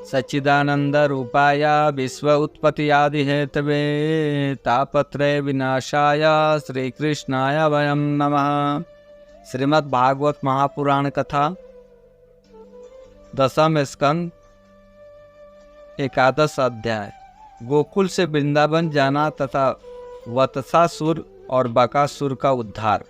सच्चिदानंद रूपाय विश्व उत्पत्ति आदि हेतवे तापत्रय विनाशाय श्री कृष्णाय वयम नमः। श्रीमद् भागवत महापुराण कथा, दशम स्कंद, एकादश अध्याय। गोकुल से वृंदावन जाना तथा वत्सासुर और बकासुर का उद्धार।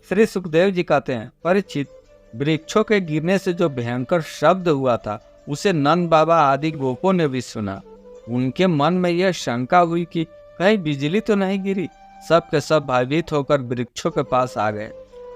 श्री सुखदेव जी कहते हैं, परीक्षित, वृक्षों के गिरने से जो भयंकर शब्द हुआ था उसे नंद बाबा आदि गोपों ने भी सुना। उनके मन में यह शंका हुई कि कहीं बिजली तो नहीं गिरी। सब के सब भयभीत होकर वृक्षों के पास आ गए।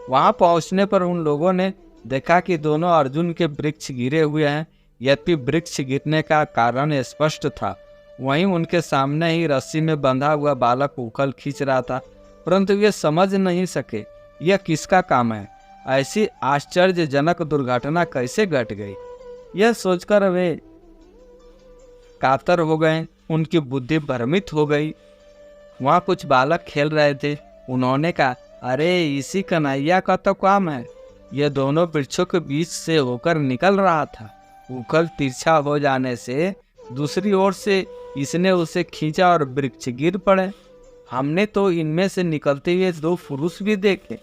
वहां पहुंचने पर उन लोगों ने देखा कि दोनों अर्जुन के वृक्ष गिरे हुए हैं। यद्यपि वृक्ष गिरने का कारण स्पष्ट था, वहीं उनके सामने ही रस्सी में बंधा हुआ बालक उखल खींच रहा था, परंतु वे समझ नहीं सके यह किसका काम है। ऐसी आश्चर्यजनक दुर्घटना कैसे घट गई, यह सोचकर वे कातर हो गए। उनकी बुद्धि भ्रमित हो गई। वहाँ कुछ बालक खेल रहे थे। उन्होंने कहा, अरे इसी कन्हैया का तो काम है। यह दोनों वृक्षों के बीच से होकर निकल रहा था। उखल तिरछा हो जाने से दूसरी ओर से इसने उसे खींचा और वृक्ष गिर पड़े। हमने तो इनमें से निकलते हुए दो पुरुष भी देखे,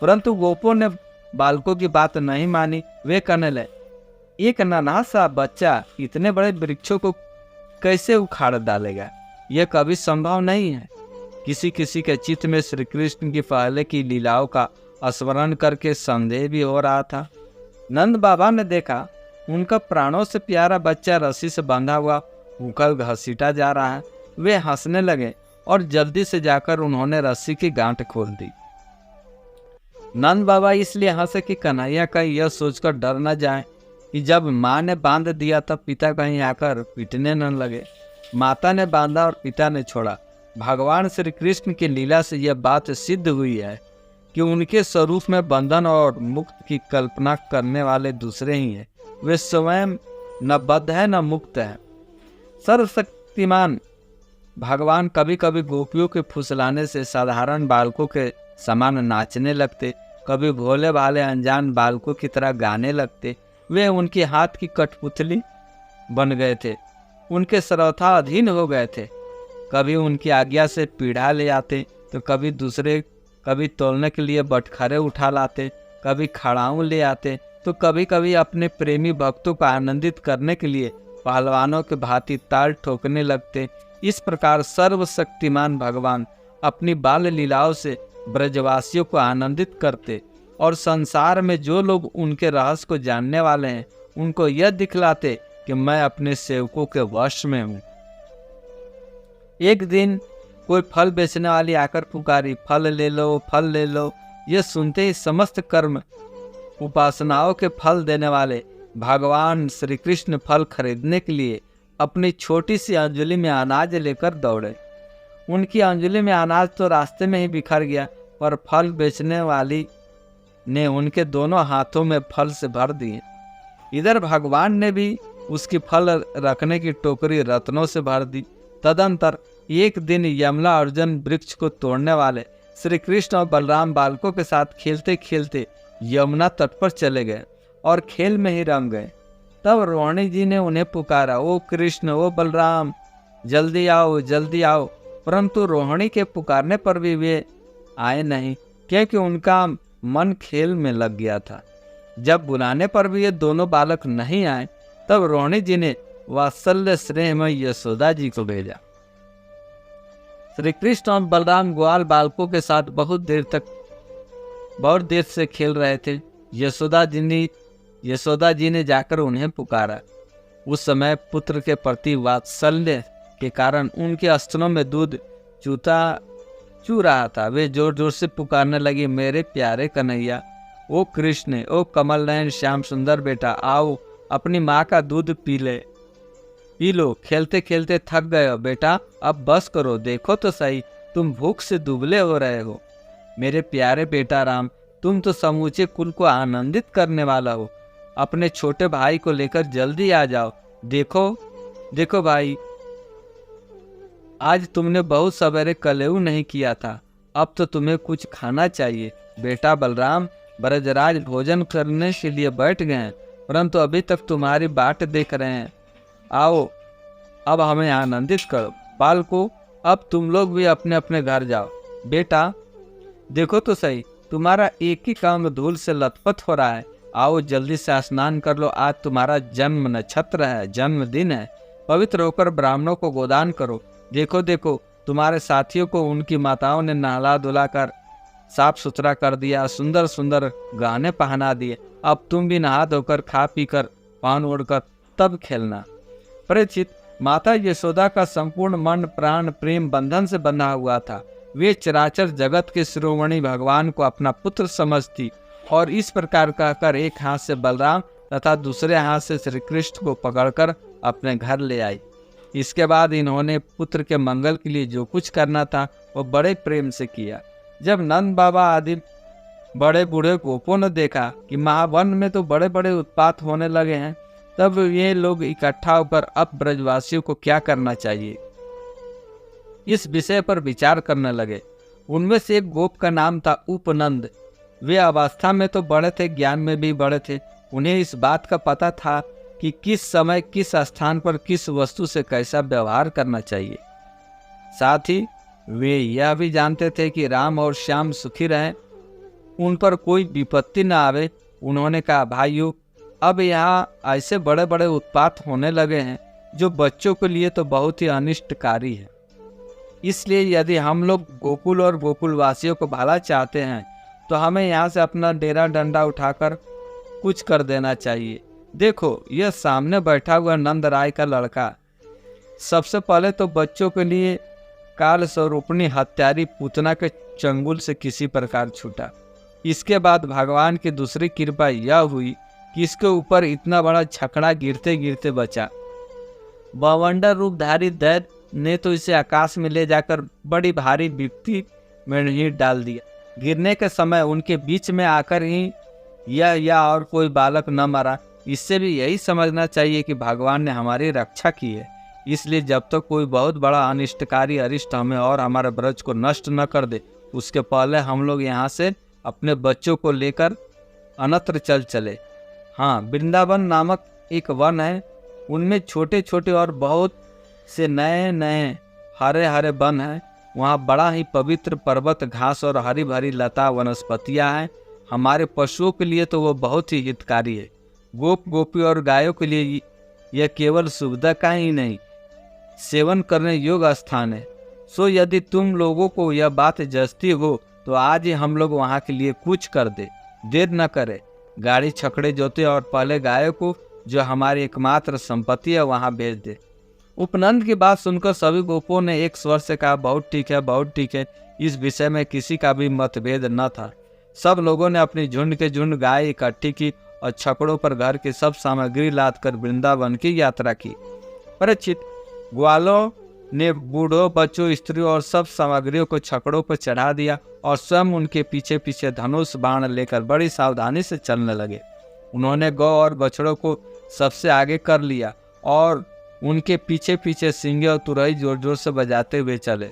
परंतु गोपों ने बालकों की बात नहीं मानी। वे कहने लगे, एक नन्हा सा बच्चा इतने बड़े वृक्षों को कैसे उखाड़ डालेगा, यह कभी संभव नहीं है। किसी किसी के चित्त में श्री कृष्ण की पहले की लीलाओं का स्मरण करके संदेह भी हो रहा था। नंद बाबा ने देखा उनका प्राणों से प्यारा बच्चा रस्सी से बंधा हुआ उखल घसीटा जा रहा है। वे हंसने लगे और जल्दी से जाकर उन्होंने रस्सी की गांठ खोल दी। नंद बाबा इसलिए हंसे कि कन्हैया कहीं यह सोचकर डर न जाए कि जब माँ ने बांध दिया तब पिता कहीं आकर पीटने न लगे। माता ने बांधा और पिता ने छोड़ा। भगवान श्री कृष्ण की लीला से यह बात सिद्ध हुई है कि उनके स्वरूप में बंधन और मुक्त की कल्पना करने वाले दूसरे ही हैं। वे स्वयं न बद्ध है न मुक्त है। सर्वशक्तिमान भगवान कभी कभी गोपियों के फुसलाने से साधारण बालकों के समान नाचने लगते, कभी भोले भाले अनजान बालकों की तरह गाने लगते। वे उनके हाथ की कठपुतली बन गए थे, उनके सर्वथा अधीन हो गए थे। कभी उनकी आज्ञा से पीढ़ा ले आते तो कभी तोलने के लिए बटखरे उठा लाते, कभी खड़ाऊं ले आते तो कभी कभी अपने प्रेमी भक्तों को आनंदित करने के लिए पहलवानों के भांति ताल ठोकने लगते। इस प्रकार सर्वशक्तिमान भगवान अपनी बाल लीलाओं से ब्रजवासियों को आनंदित करते और संसार में जो लोग उनके रहस्य को जानने वाले हैं उनको यह दिखलाते कि मैं अपने सेवकों के वश में हूँ। एक दिन कोई फल बेचने वाली आकर पुकारी, फल ले लो, फल ले लो। यह सुनते ही समस्त कर्म उपासनाओं के फल देने वाले भगवान श्री कृष्ण फल खरीदने के लिए अपनी छोटी सी अंजलि में अनाज लेकर दौड़े। उनकी अंजलि में अनाज तो रास्ते में ही बिखर गया, पर फल बेचने वाली ने उनके दोनों हाथों में फल से भर दिए। इधर भगवान ने भी उसकी फल रखने की टोकरी रत्नों से भर दी। तदंतर एक दिन यमला अर्जुन वृक्ष को तोड़ने वाले श्री कृष्ण और बलराम बालकों के साथ खेलते खेलते यमुना तट पर चले गए और खेल में ही रम गए। तब रोहिणी जी ने उन्हें पुकारा, ओ कृष्ण, ओ बलराम, जल्दी आओ, जल्दी आओ। परंतु रोहिणी के पुकारने पर भी वे आए नहीं, क्योंकि उनका मन खेल में लग गया था। जब बुलाने पर भी ये दोनों बालक नहीं आए, तब रोहिणी जी ने वात्सल्य स्नेह में यशोदा जी को भेजा। श्री कृष्ण और बलराम ग्वाल बालकों के साथ बहुत देर से खेल रहे थे। यशोदा जी ने जाकर उन्हें पुकारा। उस समय पुत्र के प्रति वात्सल्य के कारण उनके स्तनों में दूध चू रहा था। वे जोर जोर से पुकारने लगी, मेरे प्यारे कन्हैया, ओ कृष्ण, ओ कमल नयन श्याम सुंदर बेटा, आओ अपनी माँ का दूध पी लो। खेलते खेलते थक गए हो बेटा, अब बस करो। देखो तो सही, तुम भूख से दुबले हो रहे हो। मेरे प्यारे बेटा राम, तुम तो समूचे कुल को आनंदित करने वाला हो। अपने छोटे भाई को लेकर जल्दी आ जाओ। देखो भाई, आज तुमने बहुत सवेरे कलेऊ नहीं किया था, अब तो तुम्हें कुछ खाना चाहिए। बेटा बलराम, ब्रजराज भोजन करने के लिए बैठ गए हैं, परंतु अभी तक तुम्हारी बाट देख रहे हैं। आओ अब हमें आनंदित करो। बालको, अब तुम लोग भी अपने अपने घर जाओ। बेटा देखो तो सही, तुम्हारा एक ही काम धूल से लथपथ हो रहा है। आओ जल्दी से स्नान कर लो, आज तुम्हारा जन्म नक्षत्र है, जन्मदिन है। पवित्र होकर ब्राह्मणों को गोदान करो। देखो देखो, तुम्हारे साथियों को उनकी माताओं ने नहला धुला कर साफ सुथरा कर दिया, सुंदर सुंदर गहने पहना दिए। अब तुम भी नहा धोकर खा पी कर पान ओढ़कर तब खेलना। परीक्षित, माता यशोदा का संपूर्ण मन प्राण प्रेम बंधन से बंधा हुआ था। वे चराचर जगत के शिरोमणि भगवान को अपना पुत्र समझती और इस प्रकार कहकर एक हाथ से बलराम तथा दूसरे हाथ से श्री कृष्ण को पकड़कर अपने घर ले आई। इसके बाद इन्होंने पुत्र के मंगल के लिए जो कुछ करना था वो बड़े प्रेम से किया। जब नंद बाबा आदि बड़े बूढ़े गोपों ने देखा कि महावन में तो बड़े बड़े उत्पात होने लगे हैं, तब ये लोग इकट्ठा होकर अब ब्रजवासियों को क्या करना चाहिए इस विषय पर विचार करने लगे। उनमें से एक गोप का नाम था उपनंद। वे अवस्था में तो बड़े थे, ज्ञान में भी बड़े थे। उन्हें इस बात का पता था कि किस समय किस स्थान पर किस वस्तु से कैसा व्यवहार करना चाहिए। साथ ही वे यह भी जानते थे कि राम और श्याम सुखी रहें, उन पर कोई विपत्ति न आवे। उन्होंने कहा, भाइयों अब यहाँ ऐसे बड़े बड़े उत्पात होने लगे हैं जो बच्चों के लिए तो बहुत ही अनिष्टकारी है। इसलिए यदि हम लोग गोकुल और गोकुलवासियों को भला चाहते हैं तो हमें यहाँ से अपना डेरा डंडा उठाकर कुछ कर देना चाहिए। देखो, यह सामने बैठा हुआ नंद राय का लड़का सबसे पहले तो बच्चों के लिए काल स्वरूपणी हत्यारी पूतना के चंगुल से किसी प्रकार छूटा। इसके बाद भगवान की दूसरी कृपा यह हुई कि इसके ऊपर इतना बड़ा छकड़ा गिरते गिरते बचा। बवंडर रूपधारी दैत्य ने तो इसे आकाश में ले जाकर बड़ी भारी विपत्ति में ही डाल दिया। गिरने के समय उनके बीच में आकर ही यह या और कोई बालक न मरा। इससे भी यही समझना चाहिए कि भगवान ने हमारी रक्षा की है। इसलिए जब तक कोई बहुत बड़ा अनिष्टकारी अरिष्ट हमें और हमारे ब्रज को नष्ट न कर दे, उसके पहले हम लोग यहाँ से अपने बच्चों को लेकर अन्यत्र चल चले। हाँ, वृंदावन नामक एक वन है, उनमें छोटे छोटे और बहुत से नए नए हरे हरे वन हैं। वहाँ बड़ा ही पवित्र पर्वत, घास और हरी भरी लता वनस्पतियाँ हैं। हमारे पशुओं के लिए तो वो बहुत ही हितकारी है। गोप गोपी और गायों के लिए यह केवल सुविधा का ही नहीं, सेवन करने योग्य स्थान है। सो यदि तुम लोगों को यह बात जचती हो तो आज ही हम लोग वहाँ के लिए कुछ कर दे। देर न करे, गाड़ी छकड़े जोते और पहले गायों को, जो हमारी एकमात्र संपत्ति है, वहाँ भेज दे। उपनंद की बात सुनकर सभी गोपों ने एक स्वर से कहा, बहुत ठीक है, बहुत ठीक है। इस विषय में किसी का भी मतभेद न था। सब लोगों ने अपनी झुंड के झुंड गाय इकट्ठी की और छकड़ों पर घर की सब सामग्री लादकर वृंदावन की यात्रा की। परीक्षित, ग्वालों ने बूढ़ों, बच्चों, स्त्रियों और सब सामग्रियों को छकड़ों पर चढ़ा दिया और स्वयं उनके पीछे पीछे धनुष बाण लेकर बड़ी सावधानी से चलने लगे। उन्होंने गौ और बछड़ों को सबसे आगे कर लिया और उनके पीछे पीछे सिंगे और तुरही जोर जोर से बजाते हुए चले।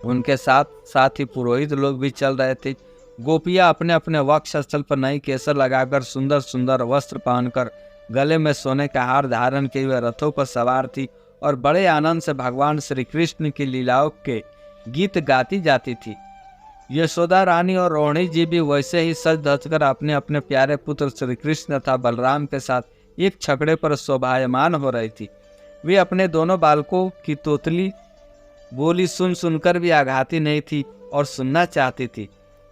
उनके साथ साथ ही पुरोहित लोग भी चल रहे थे। गोपियां अपने अपने वक्ष स्थल पर नई केसर लगाकर, सुंदर सुंदर वस्त्र पहनकर, गले में सोने का हार धारण किए हुए रथों पर सवार थी और बड़े आनंद से भगवान श्री कृष्ण की लीलाओं के गीत गाती जाती थी। यशोदा रानी और रोहिणी जी भी वैसे ही सज धज कर अपने अपने प्यारे पुत्र श्री कृष्ण तथा बलराम के साथ एक छकड़े पर शोभायमान हो रही थी। वे अपने दोनों बालकों की तोतली बोली सुन सुनकर भी आघाती नहीं थी और सुनना चाहती थी।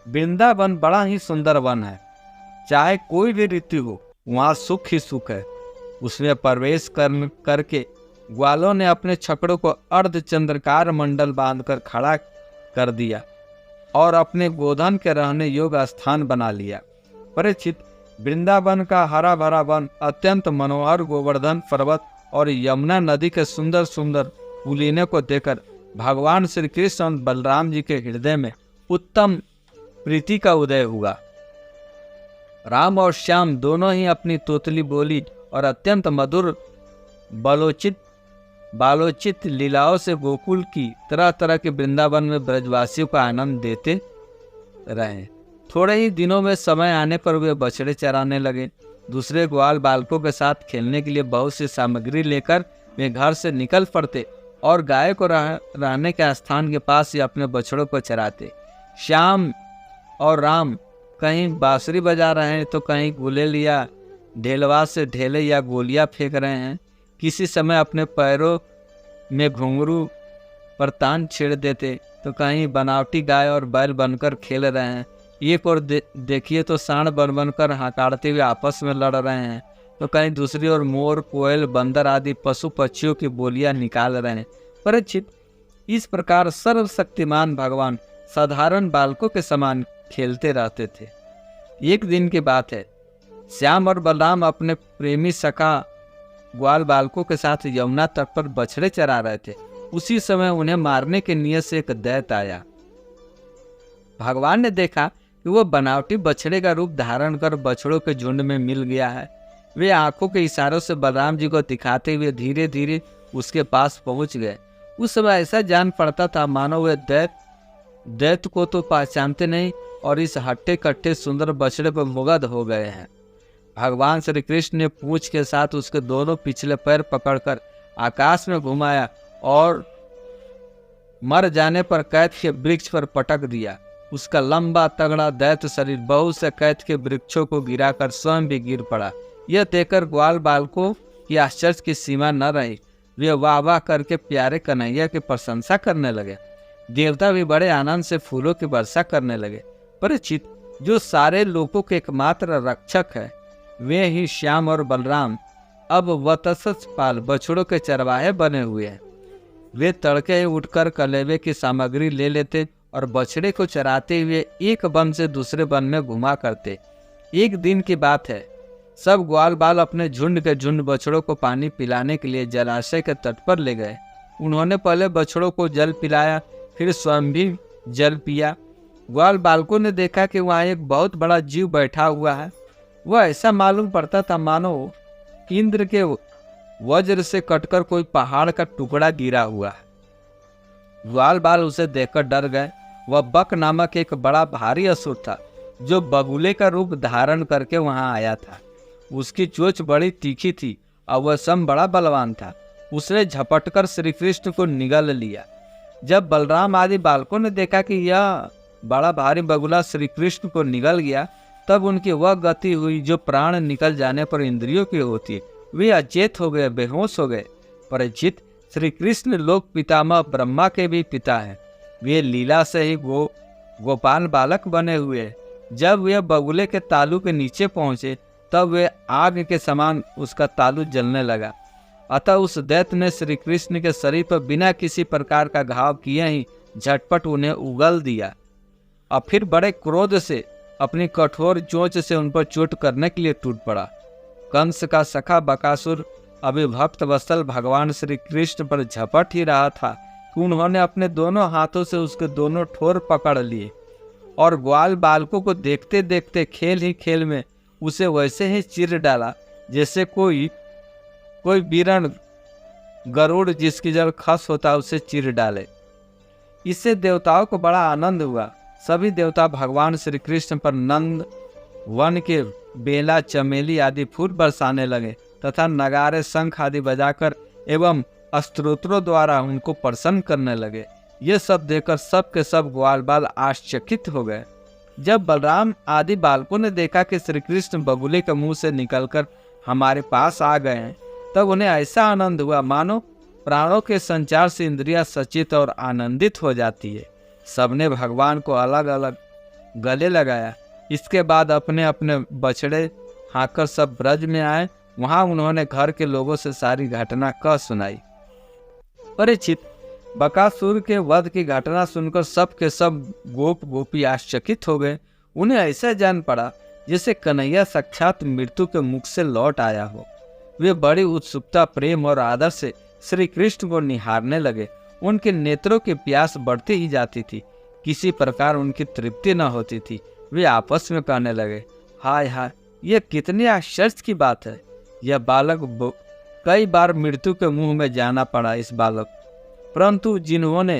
वृंदावन बड़ा ही सुंदर वन है, चाहे कोई भी ऋतु हो, वहाँ सुख ही सुख है। उसमें प्रवेश करके ग्वालों ने अपने छकड़ों को अर्धचंद्रकार मंडल बांधकर खड़ा कर दिया और अपने गोधन के रहने योग्य स्थान बना लिया। परीक्षित, वृंदावन का हरा भरा वन, अत्यंत मनोहर गोवर्धन पर्वत और यमुना नदी के सुंदर सुंदर पुलिने को देखकर भगवान श्री कृष्ण और बलराम जी के हृदय में उत्तम प्रीति का उदय हुआ। राम और श्याम दोनों ही अपनी तोतली बोली और अत्यंत मधुर बालोचित लीलाओं से गोकुल की तरह तरह के वृंदावन में ब्रजवासियों का आनंद देते रहे। थोड़े ही दिनों में समय आने पर वे बछड़े चराने लगे। दूसरे ग्वाल बालकों के साथ खेलने के लिए बहुत सी सामग्री लेकर वे घर से निकल पड़ते और गाय को रहने के स्थान के पास ही अपने बछड़ों को चराते। श्याम और राम कहीं बांसुरी बजा रहे हैं तो कहीं गुलेल या ढेलवा से ढेले या गोलियां फेंक रहे हैं। किसी समय अपने पैरों में घुंघरू पर तान छेड़ देते तो कहीं बनावटी गाय और बैल बनकर खेल रहे हैं। एक और देखिए तो सांड बन बनकर हकाड़ते हुए आपस में लड़ रहे हैं, तो कहीं दूसरी ओर मोर, कोयल, बंदर आदि पशु पक्षियों की बोलियां निकाल रहे हैं। परीक्षित, इस प्रकार सर्वशक्तिमान भगवान साधारण बालकों के समान खेलते रहते थे। एक दिन की बात है, श्याम और बलराम अपने प्रेमी सखा ग्वाल बालकों के साथ यमुना तट पर बछड़े चरा रहे थे। उसी समय उन्हें मारने की नीयत से एक दैत्य आया। भगवान ने देखा कि वो बनावटी बछड़े का रूप धारण कर बछड़ों के झुंड में मिल गया है। वे आंखों के इशारों से बलराम जी को दिखाते हुए धीरे धीरे उसके पास पहुंच गए। उस समय ऐसा जान पड़ता था मानो वे दैत्य को तो पहचानते नहीं और इस हट्टे कट्टे सुंदर बछड़े पर मुग्ध हो गए हैं। भगवान श्री कृष्ण ने पूंछ के साथ उसके दोनों पिछले पैर पकड़कर आकाश में घुमाया और मर जाने पर कैद के वृक्ष पर पटक दिया। उसका लंबा तगड़ा दैत्य शरीर बहुत से कैद के वृक्षों को गिराकर स्वयं भी गिर पड़ा। यह देखकर ग्वाल बालकों की आश्चर्य की सीमा न रही। वे वाह वाह करके प्यारे कन्हैया की प्रशंसा करने लगे। देवता भी बड़े आनंद से फूलों की वर्षा करने लगे। परीक्षित, जो सारे लोगों के एकमात्र रक्षक है, वे ही श्याम और बलराम अब वत्सपाल बछड़ों के चरवाहे बने हुए हैं। वे तड़के उठकर कलेवे की सामग्री ले लेते और बछड़े को चराते हुए एक वन से दूसरे वन में घुमा करते। एक दिन की बात है, सब ग्वाल बाल अपने झुंड के झुंड बछड़ों को पानी पिलाने के लिए जलाशय के तट पर ले गए। उन्होंने पहले बछड़ों को जल पिलाया, फिर स्वयं भी जल पिया। ग्वाल बालकों ने देखा कि वहाँ एक बहुत बड़ा जीव बैठा हुआ है। वह ऐसा मालूम पड़ता था मानो इंद्र के वज्र से कटकर कोई पहाड़ का टुकड़ा गिरा हुआ है। ग्वाल बाल उसे देखकर डर गए। वह बक नामक एक बड़ा भारी असुर था, जो बगुले का रूप धारण करके वहां आया था। उसकी चोंच बड़ी तीखी थी और वह स्वयं बड़ा बलवान था। उसने झपटकर श्री कृष्ण को निगल लिया। जब बलराम आदि बालकों ने देखा कि यह बड़ा भारी बगुला श्री कृष्ण को निगल गया, तब उनकी वह गति हुई जो प्राण निकल जाने पर इंद्रियों की होती है। वे अचेत हो गए, बेहोश हो गए। परीक्षित, श्री कृष्ण लोक पितामह ब्रह्मा के भी पिता हैं। वे लीला से ही गोपाल बालक बने हुए। जब वे बगुले के तालू के नीचे पहुंचे, तब वे आग के समान उसका तालू जलने लगा। अतः उस दैत्य ने श्री कृष्ण के शरीर पर बिना किसी प्रकार का घाव किए ही झटपट उन्हें उगल दिया और फिर बड़े क्रोध से अपनी कठोर चोंच से उन पर चोट करने के लिए टूट पड़ा। कंस का सखा बकासुर अभिभक्त वत्सल भगवान श्री कृष्ण पर झपट ही रहा था कि उन्होंने अपने दोनों हाथों से उसके दोनों ठोर पकड़ लिए और ग्वाल बालकों को देखते देखते खेल ही खेल में उसे वैसे ही चीर डाला जैसे कोई वीरण गरुड़ जिसकी जड़ खस होता उसे चीर डाले। इससे देवताओं को बड़ा आनंद हुआ। सभी देवता भगवान श्री कृष्ण पर नंद वन के बेला, चमेली आदि फूल बरसाने लगे तथा नगारे, शंख आदि बजाकर एवं स्तोत्रों द्वारा उनको प्रसन्न करने लगे। ये सब देखकर सब के सब ग्वाल बाल आश्चर्यचकित हो गए। जब बलराम आदि बालकों ने देखा कि श्री कृष्ण बगुले के मुंह से निकलकर हमारे पास आ गए हैं, तब उन्हें ऐसा आनंद हुआ मानो प्राणों के संचार से इंद्रियां सचेत और आनंदित हो जाती है। सबने भगवान को अलग अलग गले लगाया। इसके बाद अपने अपने बछड़े हाँककर सब ब्रज में आए। वहां उन्होंने घर के लोगों से सारी घटना कह सुनाई। परीक्षित, बकासुर के वध की घटना सुनकर सब के सब गोप गोपी आश्चर्यचकित हो गए। उन्हें ऐसा जान पड़ा जैसे कन्हैया साक्षात मृत्यु के मुख से लौट आया हो। वे बड़ी उत्सुकता, प्रेम और आदर से श्री कृष्ण को निहारने लगे। उनके नेत्रों की प्यास बढ़ती ही जाती थी, किसी प्रकार उनकी तृप्ति न होती थी। वे आपस में कहने लगे, हाय हाय, यह कितनी आश्चर्य की बात है। यह बालक कई बार मृत्यु के मुंह में जाना पड़ा इस बालक, परंतु जिन्होंने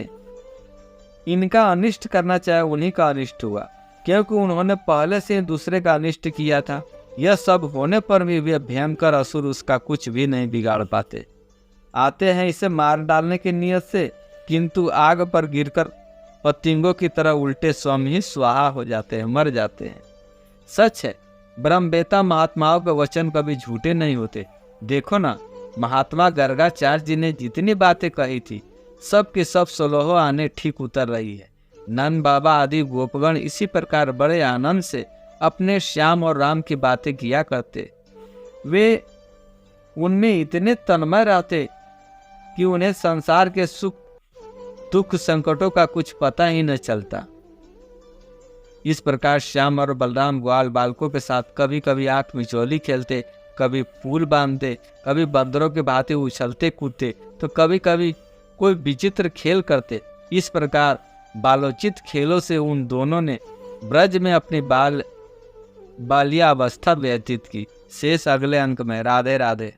इनका अनिष्ट करना चाहे उन्हीं का अनिष्ट हुआ, क्योंकि उन्होंने पहले से दूसरे का अनिष्ट किया था। यह सब होने पर भी वे भयंकर असुर उसका कुछ भी नहीं बिगाड़ पाते। आते हैं इसे मार डालने की नीयत से, किंतु आग पर गिरकर पतंगों की तरह उल्टे स्वयं ही स्वाहा हो जाते हैं, मर जाते हैं। सच है, ब्रह्मवेता महात्माओं के वचन कभी झूठे नहीं होते। देखो ना, महात्मा गर्गाचार्य जी ने जितनी बातें कही थी सब की सब सोलहो आने ठीक उतर रही है। नंद बाबा आदि गोपगण इसी प्रकार बड़े आनंद से अपने श्याम और राम की बातें किया करते। वे उनमें इतने तन्मय रहते कि उन्हें संसार के सुख दुख संकटों का कुछ पता ही न चलता। इस प्रकार श्याम और बलराम ग्वाल बालकों के साथ कभी कभी आंख मिचौली खेलते, कभी फूल बांधते, कभी बंदरों के भांति उछलते कूदते, तो कभी कभी कोई विचित्र खेल करते। इस प्रकार बालोचित खेलों से उन दोनों ने ब्रज में अपनी बाल्यावस्था व्यतीत की। शेष अगले अंक में। राधे राधे।